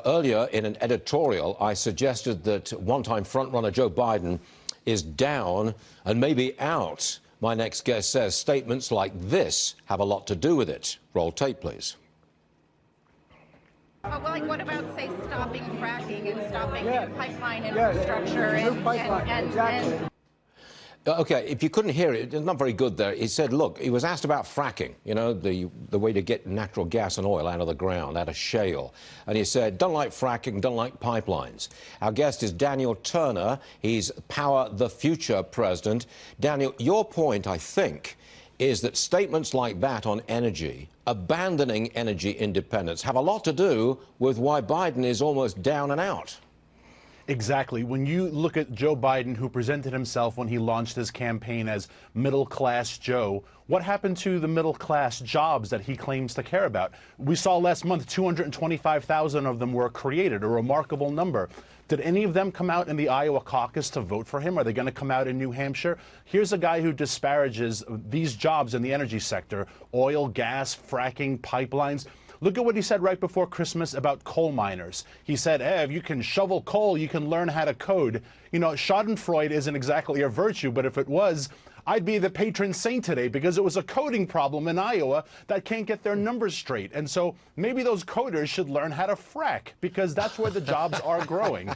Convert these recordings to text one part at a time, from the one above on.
Earlier in an editorial, I suggested that one-time frontrunner Joe Biden is down and maybe out. My next guest says statements like this have a lot to do with it. Roll tape, please. Well, like, what about, say, stopping fracking and stopping pipeline infrastructure and Okay, if you couldn't hear it, it's not very good there. He said, look, he was asked about fracking, you know, the way to get natural gas and oil out of the ground, out of shale. And he said, don't like fracking, don't like pipelines. Our guest is Daniel Turner. He's Power the Future president. Daniel, your point, I think, is that statements like that on energy, abandoning energy independence, have a lot to do with why Biden is almost down and out. Exactly. When you look at Joe Biden, who presented himself when he launched his campaign as middle-class Joe, what happened to the middle-class jobs that he claims to care about? We saw last month 225,000 of them were created, a remarkable number. Did any of them come out in the Iowa caucus to vote for him? Are they going to come out in New Hampshire? Here's a guy who disparages these jobs in the energy sector: oil, gas, fracking, pipelines. Look at what he said right before Christmas about coal miners. He said, if you can shovel coal, you can learn how to code. You know, schadenfreude isn't exactly a virtue, but if it was, I'd be the patron saint today, because it was a coding problem in Iowa that can't get their numbers straight. And so maybe those coders should learn how to frack, because that's where the jobs are growing.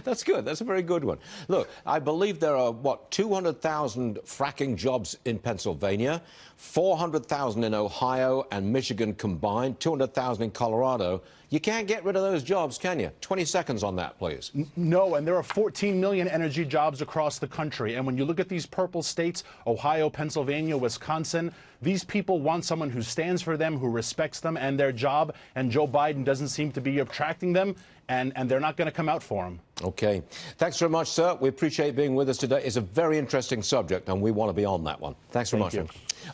That's good. That's a very good one. Look, I believe there are, 200,000 fracking jobs in Pennsylvania, 400,000 in Ohio and Michigan combined, 200,000 in Colorado. You can't get rid of those jobs, can you? 20 seconds on that, please. No, and there are 14 million energy jobs across the country. And when you look at these purple states, Ohio, Pennsylvania, Wisconsin, these people want someone who stands for them, who respects them and their job. And Joe Biden doesn't seem to be attracting them, and they're not going to come out for him. Okay. Thanks very much, sir. We appreciate being with us today. It's a very interesting subject, and we want to be on that one. Thanks very much.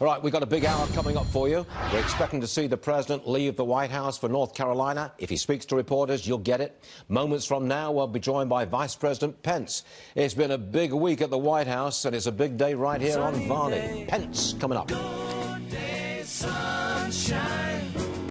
All right, we've got a big hour coming up for you. We're expecting to see the president leave the White House for North Carolina. If he speaks to reporters, you'll get it. Moments from now, we'll be joined by Vice President Pence. It's been a big week at the White House, and it's a big day right here on Varney. Pence coming up. Sunshine.